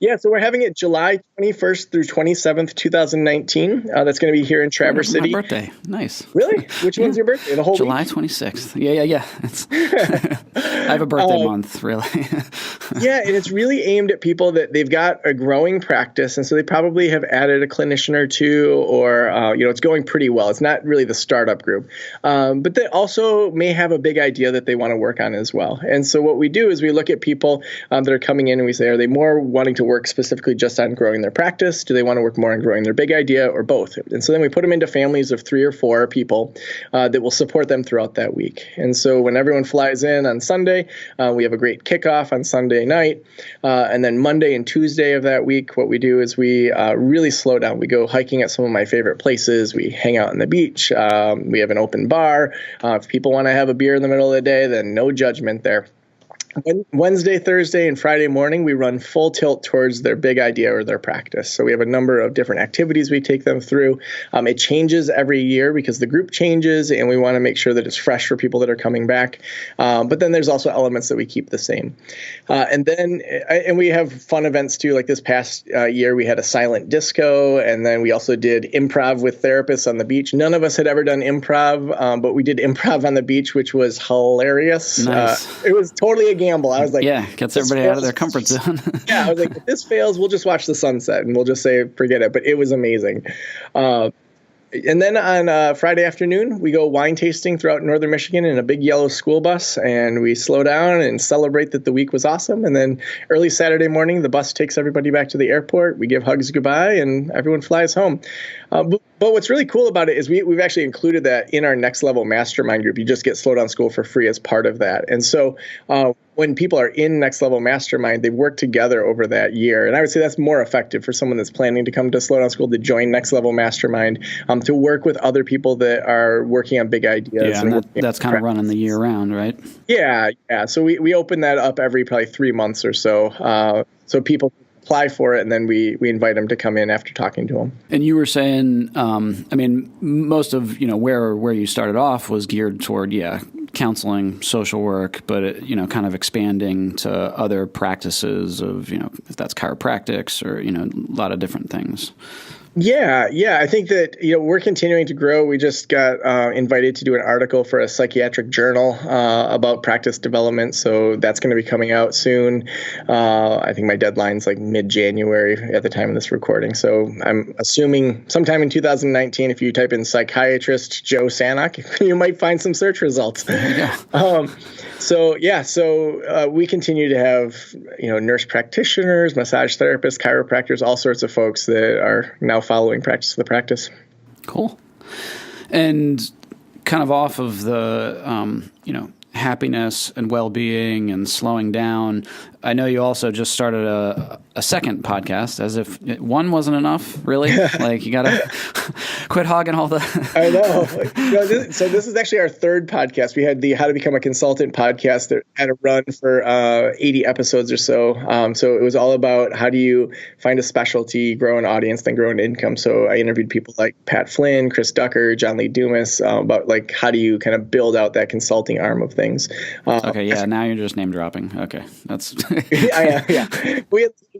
Yeah, so we're having it July 21st through 27th, 2019. That's going to be here in Traverse City. My birthday. Nice. Really? Which one's your birthday? The whole July week? 26th. Yeah. I have a birthday month, really. Yeah, and it's really aimed at people that they've got a growing practice, and so they probably have added a clinician or two, or it's going pretty well. It's not really the startup group, but they also may have a big idea that they want to work on as well. And so what we do is we look at people that are coming in, and we say, are they more wanting to work specifically just on growing their practice? Do they want to work more on growing their big idea, or both? And so then we put them into families of 3 or 4 people that will support them throughout that week. And so when everyone flies in on Sunday, we have a great kickoff on Sunday night. And then Monday and Tuesday of that week, what we do is we really slow down. We go hiking at some of my favorite places. We hang out on the beach. We have an open bar. If people want to have a beer in the middle of the day, then no judgment there. Wednesday, Thursday, and Friday morning, we run full tilt towards their big idea or their practice. So we have a number of different activities we take them through. It changes every year because the group changes, and we want to make sure that it's fresh for people that are coming back. But then there's also elements that we keep the same. And we have fun events too. Like this past year, we had a silent disco, and then we also did improv with therapists on the beach. None of us had ever done improv, but we did improv on the beach, which was hilarious. Nice. It was totally a gamble. I was like, yeah, gets everybody out of their comfort zone. yeah, I was like, if this fails, we'll just watch the sunset and we'll just say, forget it. But it was amazing. And then on Friday afternoon, we go wine tasting throughout northern Michigan in a big yellow school bus, and we slow down and celebrate that the week was awesome. And then early Saturday morning, the bus takes everybody back to the airport. We give hugs goodbye, and everyone flies home. But what's really cool about it is we've actually included that in our next level mastermind group. You just get Slow Down School for free as part of that. And so when people are in next level mastermind, they work together over that year. And I would say that's more effective for someone that's planning to come to Slow Down School to join next level mastermind, to work with other people that are working on big ideas. Yeah, and that's kind of running the year round, right? Yeah. So we open that up every probably 3 months or so. So people apply for it, and then we invite them to come in after talking to them. And you were saying, I mean, most of where you started off was geared toward counseling, social work, but it, kind of expanding to other practices of if that's chiropractics or a lot of different things. Yeah. I think that, we're continuing to grow. We just got invited to do an article for a psychiatric journal about practice development. So that's going to be coming out soon. I think my deadline's like mid-January at the time of this recording. So I'm assuming sometime in 2019, if you type in psychiatrist Joe Sanok, you might find some search results. So we continue to have, nurse practitioners, massage therapists, chiropractors, all sorts of folks that are now following Practice of the Practice. Cool. And kind of off of the, happiness and well-being and slowing down, I know you also just started a second podcast, as if one wasn't enough, really. Like, you got to quit hogging all the... I know. So this is actually our third podcast. We had the How to Become a Consultant podcast that had a run for 80 episodes or so. So it was all about how do you find a specialty, grow an audience, then grow an income. So I interviewed people like Pat Flynn, Chris Ducker, John Lee Dumas, about like how do you kind of build out that consulting arm of things. Okay, yeah, now you're just name dropping. Okay, that's... yeah.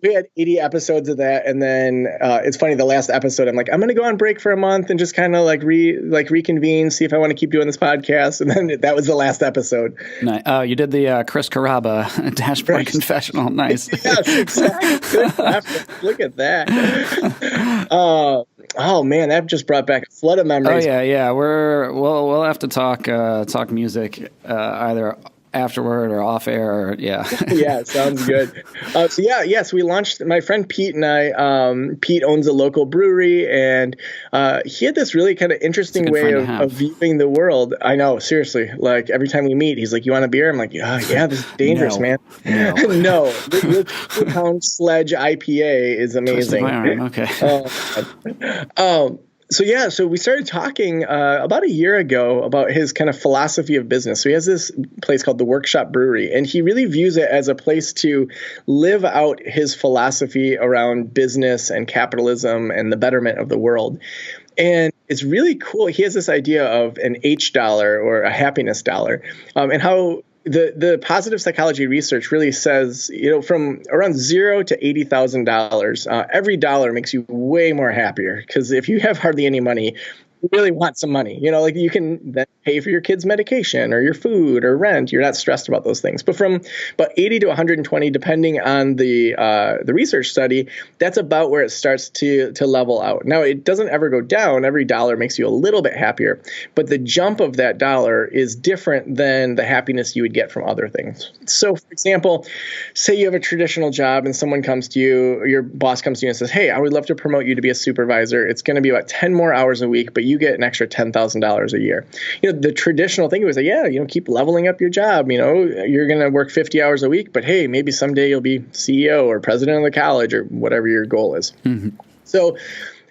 We had 80 episodes of that, and then it's funny. The last episode, I'm like, I'm going to go on break for a month and just kind of reconvene, see if I want to keep doing this podcast. And then that was the last episode. Nice. You did the Chris Carrabba dashboard confessional. Nice. Yes, exactly. Good. Look at that. Oh man, that just brought back a flood of memories. Oh yeah. We'll have to talk music either afterward or off air, or yeah, sounds good. So we launched. My friend Pete and I. Pete owns a local brewery, and he had this really kind of interesting way of viewing the world. I know, seriously. Like every time we meet, he's like, "You want a beer?" I'm like, "Yeah, this is dangerous, man." No, the 2-pound sledge IPA is amazing. Okay. So we started talking about a year ago about his kind of philosophy of business. So he has this place called the Workshop Brewery, and he really views it as a place to live out his philosophy around business and capitalism and the betterment of the world. And it's really cool. He has this idea of an H dollar or a happiness dollar, and how the positive psychology research really says, from around $0 to $80,000, every dollar makes you way more happier. Because if you have hardly any money, you really want some money. Like you can then pay for your kids' medication or your food or rent. You're not stressed about those things. But from about 80 to 120, depending on the research study, that's about where it starts to level out. Now, it doesn't ever go down. Every dollar makes you a little bit happier. But the jump of that dollar is different than the happiness you would get from other things. So, for example, say you have a traditional job and someone comes to you, your boss comes to you and says, hey, I would love to promote you to be a supervisor. It's going to be about 10 more hours a week, but you get an extra $10,000 a year. The traditional thing was, keep leveling up your job. You're going to work 50 hours a week, but hey, maybe someday you'll be CEO or president of the college or whatever your goal is. Mm-hmm. So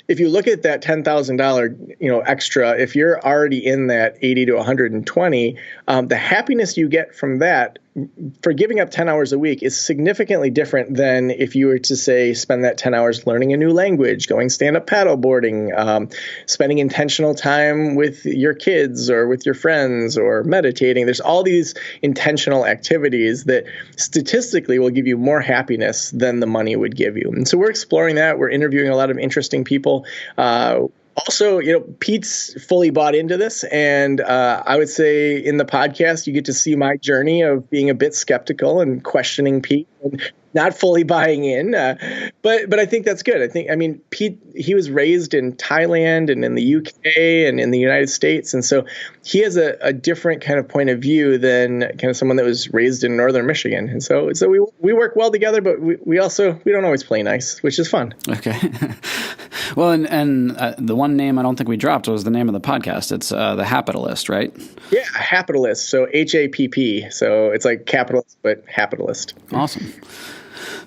if you look at that $10,000, extra, if you're already in that 80 to 120, the happiness you get from that for giving up 10 hours a week is significantly different than if you were to, say, spend that 10 hours learning a new language, going stand-up paddleboarding, spending intentional time with your kids or with your friends or meditating. There's all these intentional activities that statistically will give you more happiness than the money would give you. And so we're exploring that. We're interviewing a lot of interesting people. Also, Pete's fully bought into this, and I would say in the podcast, you get to see my journey of being a bit skeptical and questioning Pete and not fully buying in. But I think that's good. Pete, he was raised in Thailand and in the UK and in the United States, and so he has a different kind of point of view than kind of someone that was raised in northern Michigan. And so we work well together, but we don't always play nice, which is fun. Okay. Well, and the one name I don't think we dropped was the name of the podcast. It's The Hapitalist, right? Yeah, Hapitalist. So HAPP. So it's like capitalist, but Hapitalist. Awesome.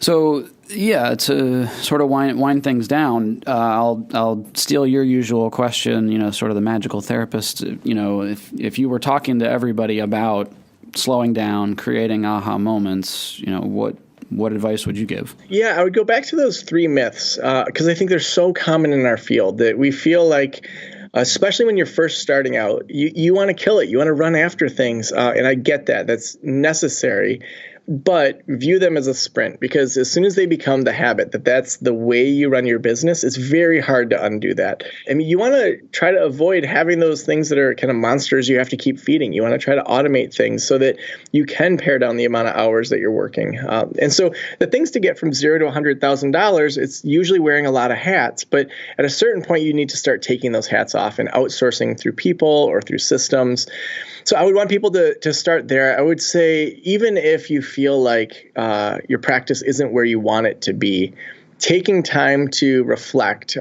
So yeah, to sort of wind things down, I'll steal your usual question. Sort of the magical therapist. If you were talking to everybody about slowing down, creating aha moments, what advice would you give? Yeah, I would go back to those three myths because I think they're so common in our field that we feel like, especially when you're first starting out, you want to kill it. You want to run after things. And I get that. That's necessary. But view them as a sprint, because as soon as they become the habit that's the way you run your business, it's very hard to undo that. You want to try to avoid having those things that are kind of monsters you have to keep feeding. You want to try to automate things so that you can pare down the amount of hours that you're working. And so the things to get from $0 to $100,000, it's usually wearing a lot of hats. But at a certain point, you need to start taking those hats off and outsourcing through people or through systems. So I would want people to start there. I would say, even if you feel like your practice isn't where you want it to be, taking time to reflect,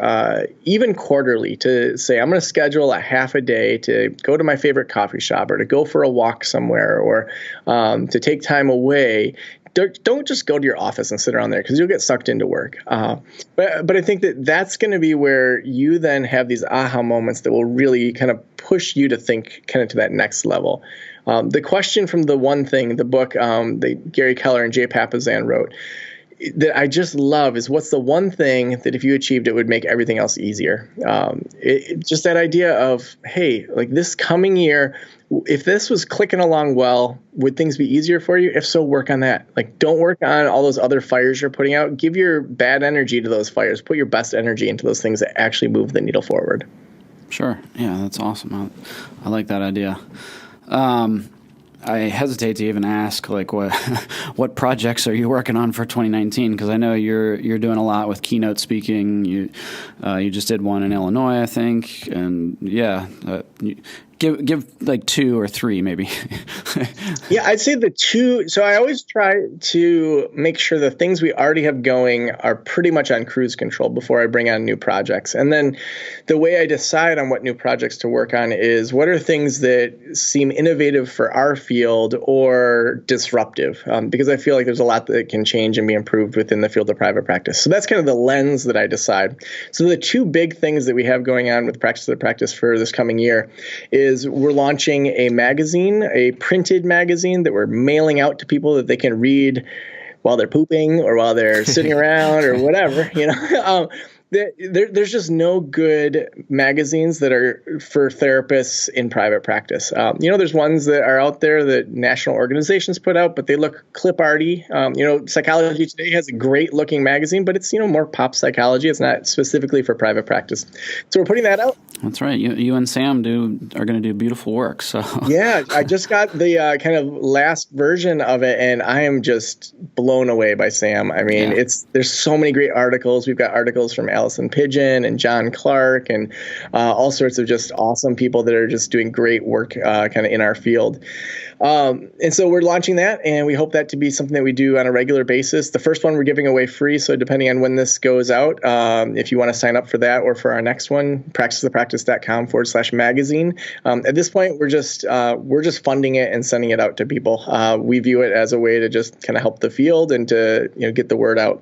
even quarterly, to say, I'm going to schedule a half a day to go to my favorite coffee shop or to go for a walk somewhere or to take time away. Don't just go to your office and sit around there, because you'll get sucked into work. But I think that's going to be where you then have these aha moments that will really kind of push you to think kind of to that next level. The question from The One Thing, the book that Gary Keller and Jay Papasan wrote, that I just love is, what's the one thing that if you achieved it would make everything else easier? Just that idea of, hey, like this coming year, if this was clicking along well, would things be easier for you? If so, work on that. Like, don't work on all those other fires you're putting out. Give your bad energy to those fires. Put your best energy into those things that actually move the needle forward. Sure. Yeah, that's awesome. I like that idea. I hesitate to even ask, like, what projects are you working on for 2019? Because I know you're doing a lot with keynote speaking. You just did one in Illinois, I think, and yeah, give like 2 or 3 maybe. Yeah, I'd say the 2. So I always try to make sure the things we already have going are pretty much on cruise control before I bring on new projects. And then the way I decide on what new projects to work on is, what are things that seem innovative for our field or disruptive? Because I feel like there's a lot that can change and be improved within the field of private practice. So that's kind of the lens that I decide. So the 2 big things that we have going on with Practice of the Practice for this coming year is we're launching a magazine, a printed magazine that we're mailing out to people that they can read while they're pooping or while they're sitting around or whatever, There's just no good magazines that are for therapists in private practice. There's ones that are out there that national organizations put out, but they look clip arty. Psychology Today has a great looking magazine, but it's, more pop psychology. It's not specifically for private practice. So we're putting that out. That's right. You and Sam are going to do beautiful work. So yeah, I just got the kind of last version of it, and I am just blown away by Sam. I mean, there's so many great articles. We've got articles from Allison Pigeon and John Clark and all sorts of just awesome people that are just doing great work kind of in our field. And so we're launching that, and we hope that to be something that we do on a regular basis. The first one we're giving away free, so depending on when this goes out, if you want to sign up for that or for our next one, practicethepractice.com/magazine. At this point, we're just funding it and sending it out to people. We view it as a way to just kind of help the field and to get the word out.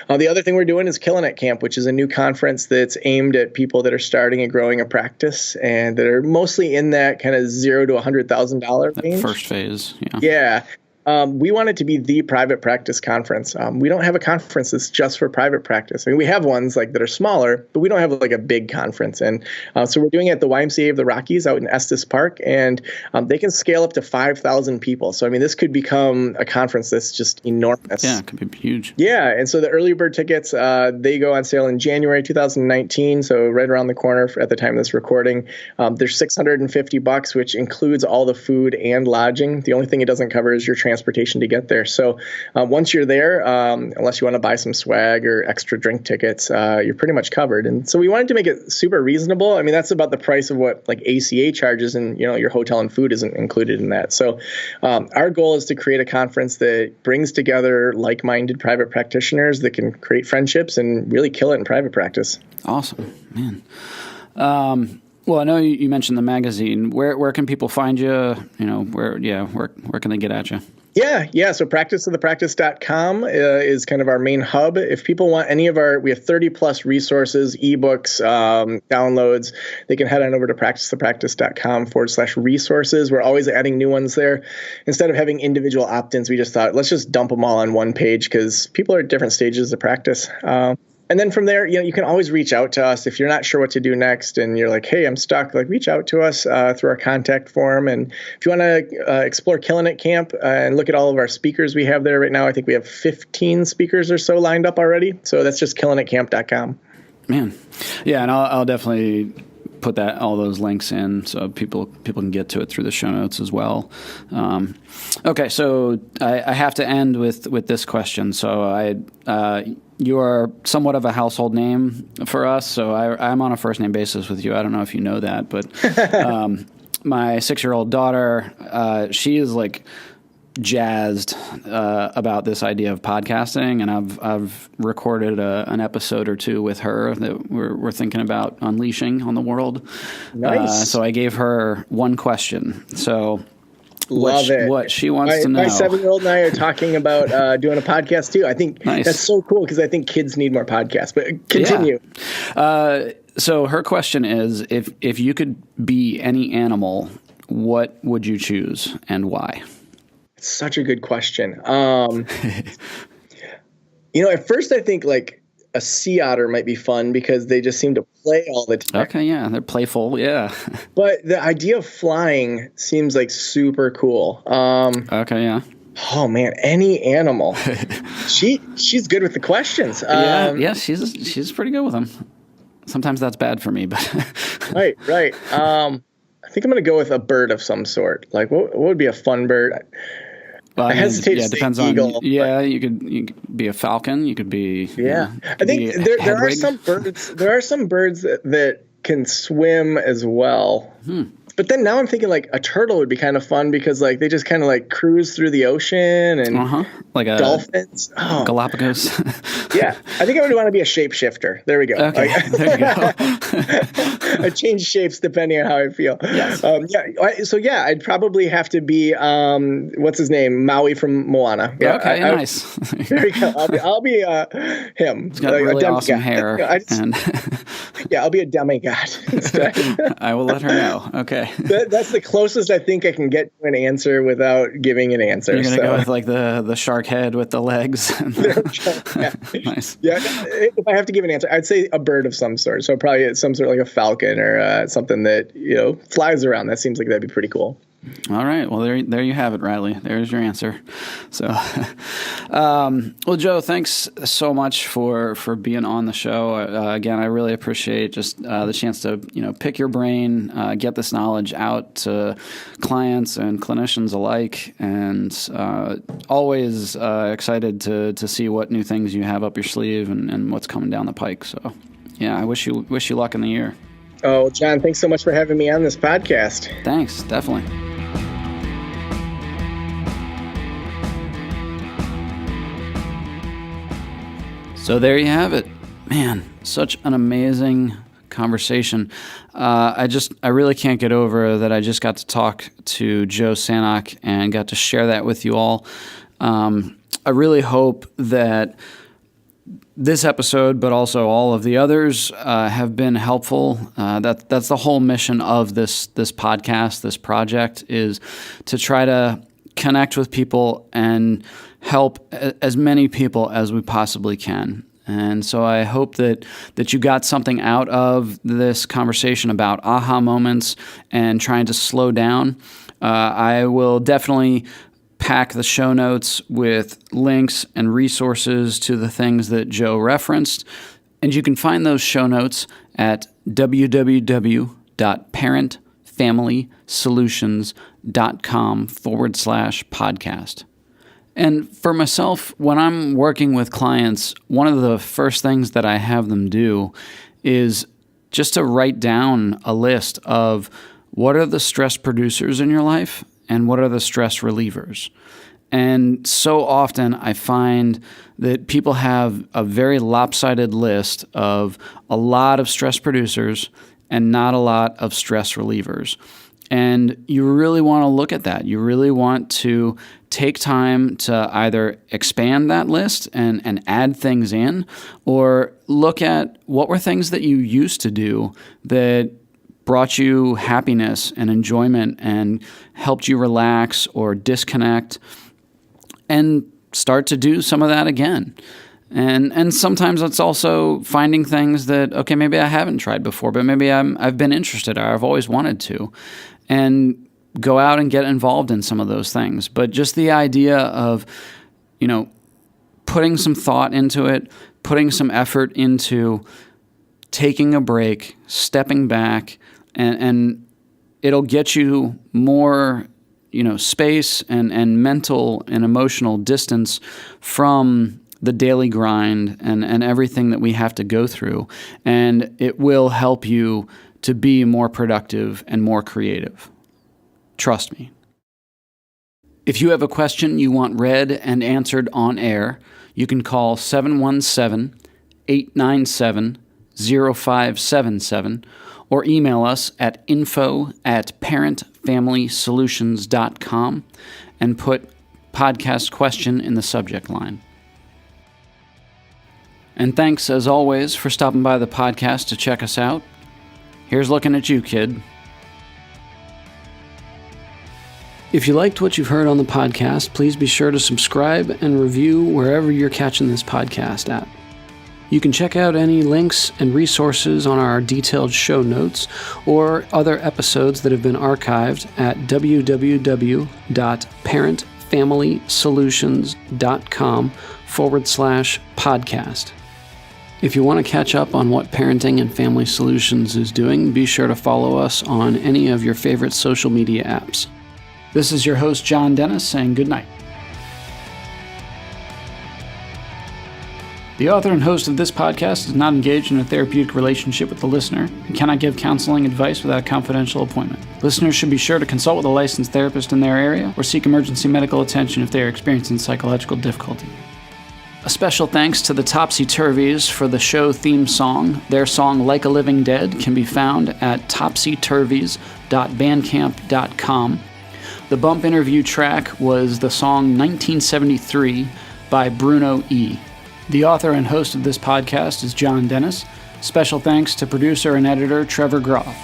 The other thing we're doing is Killing It Camp, which is a new conference that's aimed at people that are starting and growing a practice and that are mostly in that kind of $0 to $100,000 range. First phase. Yeah. We want it to be the private practice conference. We don't have a conference that's just for private practice. I mean, we have ones like that are smaller, but we don't have like a big conference. And so we're doing it at the YMCA of the Rockies out in Estes Park, and they can scale up to 5,000 people. So, I mean, this could become a conference that's just enormous. Yeah, it could be huge. Yeah. And so the early bird tickets, they go on sale in January 2019. So right around the corner at the time of this recording. They're $650, which includes all the food and lodging. The only thing it doesn't cover is your transportation to get there. So once you're there, unless you want to buy some swag or extra drink tickets, you're pretty much covered. And so we wanted to make it super reasonable. I mean, that's about the price of what like ACA charges, and your hotel and food isn't included in that. So our goal is to create a conference that brings together like-minded private practitioners that can create friendships and really kill it in private practice. Awesome, man. Well, I know you mentioned the magazine. Where can people find you? Where can they get at you? Yeah. So practiceofthepractice.com is kind of our main hub. If people want any of we have 30 plus resources, ebooks, downloads, they can head on over to practiceofthepractice.com/resources. We're always adding new ones there. Instead of having individual opt-ins, we just thought, let's just dump them all on one page because people are at different stages of practice. And then from there, you can always reach out to us if you're not sure what to do next and you're like, hey, I'm stuck. Like, reach out to us through our contact form. And if you want to explore Killing It Camp and look at all of our speakers we have there right now, I think we have 15 speakers or so lined up already. So that's just killingitcamp.com. Man, yeah, and I'll definitely put all those links in so people can get to it through the show notes as well. Okay, so I have to end with this question. So you are somewhat of a household name for us, so I'm on a first name basis with you. I don't know if you know that, but my 6-year-old daughter, she is like jazzed about this idea of podcasting, and I've recorded an episode or two with her that we're thinking about unleashing on the world. Nice. So I gave her one question. So what she wants to know. My 7-year-old and I are talking about doing a podcast too. I think that's so cool because I think kids need more podcasts. But continue. Yeah. So her question is, if you could be any animal, what would you choose and why? Such a good question. At first I think like a sea otter might be fun because they just seem to play all the time. Okay, yeah, they're playful, yeah. But the idea of flying seems like super cool. Okay, yeah. Oh man, any animal. She's good with the questions. Yeah, she's pretty good with them. Sometimes that's bad for me, but Right. I think I'm going to go with a bird of some sort. Like what would be a fun bird? Well, I hesitate to say depends eagle. You could be a falcon. You could be. I think there are some birds. There are some birds that can swim as well. But then now I'm thinking like a turtle would be kind of fun because like they just kind of like cruise through the ocean and like a dolphins. Galapagos. Yeah, I think I would want to be a shapeshifter. There we go. Okay, there you go. I change shapes depending on how I feel. Yes. I'd probably have to be what's his name, Maui from Moana. Yeah, okay, nice. There we go. I'll be him. He's got really awesome hair. Yeah, I'll be a demigod instead. I will let her know. Okay. Okay. That's the closest I think I can get to an answer without giving an answer. You're going to go with like the shark head with the legs. Yeah. Nice. Yeah. If I have to give an answer, I'd say a bird of some sort. So probably some sort of like a falcon or something that, flies around. That seems like that'd be pretty cool. All right. Well, there you have it, Riley. There's your answer. So, well, Joe, thanks so much for being on the show. Again, I really appreciate just the chance to, pick your brain, get this knowledge out to clients and clinicians alike, and always excited to see what new things you have up your sleeve and what's coming down the pike. So, yeah, I wish you luck in the year. Oh, John, thanks so much for having me on this podcast. Thanks. Definitely. So there you have it. Man, such an amazing conversation. I really can't get over that I just got to talk to Joe Sanok and got to share that with you all. I really hope that this episode, but also all of the others, have been helpful. That's the whole mission of this podcast, this project, is to try to connect with people and help as many people as we possibly can. And so I hope that you got something out of this conversation about aha moments and trying to slow down. I will definitely pack the show notes with links and resources to the things that Joe referenced. And you can find those show notes at www.parentfamilysolutions.com/podcast. And for myself, when I'm working with clients, one of the first things that I have them do is just to write down a list of what are the stress producers in your life and what are the stress relievers. And so often I find that people have a very lopsided list of a lot of stress producers and not a lot of stress relievers. And you really want to look at that. You really want to take time to either expand that list and add things in, or look at what were things that you used to do that brought you happiness and enjoyment and helped you relax or disconnect, and start to do some of that again. And sometimes it's also finding things that, okay, maybe I haven't tried before, but maybe I've been interested or I've always wanted to, and go out and get involved in some of those things. But just the idea of, putting some thought into it, putting some effort into taking a break, stepping back, and it'll get you more, space and mental and emotional distance from the daily grind and everything that we have to go through. And it will help you to be more productive and more creative. Trust me. If you have a question you want read and answered on air, you can call 717-897-0577 or email us at info@parentfamilysolutions.com and put podcast question in the subject line. And thanks, as always, for stopping by the podcast to check us out. Here's looking at you, kid. If you liked what you've heard on the podcast, please be sure to subscribe and review wherever you're catching this podcast at. You can check out any links and resources on our detailed show notes or other episodes that have been archived at www.parentfamilysolutions.com/podcast. If you want to catch up on what Parenting and Family Solutions is doing, be sure to follow us on any of your favorite social media apps. This is your host, John Dennis, saying good night. The author and host of this podcast is not engaged in a therapeutic relationship with the listener and cannot give counseling advice without a confidential appointment. Listeners should be sure to consult with a licensed therapist in their area or seek emergency medical attention if they are experiencing psychological difficulty. A special thanks to the Topsy Turvies for the show theme song. Their song, Like a Living Dead, can be found at topsyturvies.bandcamp.com. The bump interview track was the song 1973 by Bruno E. The author and host of this podcast is John Dennis. Special thanks to producer and editor Trevor Groff.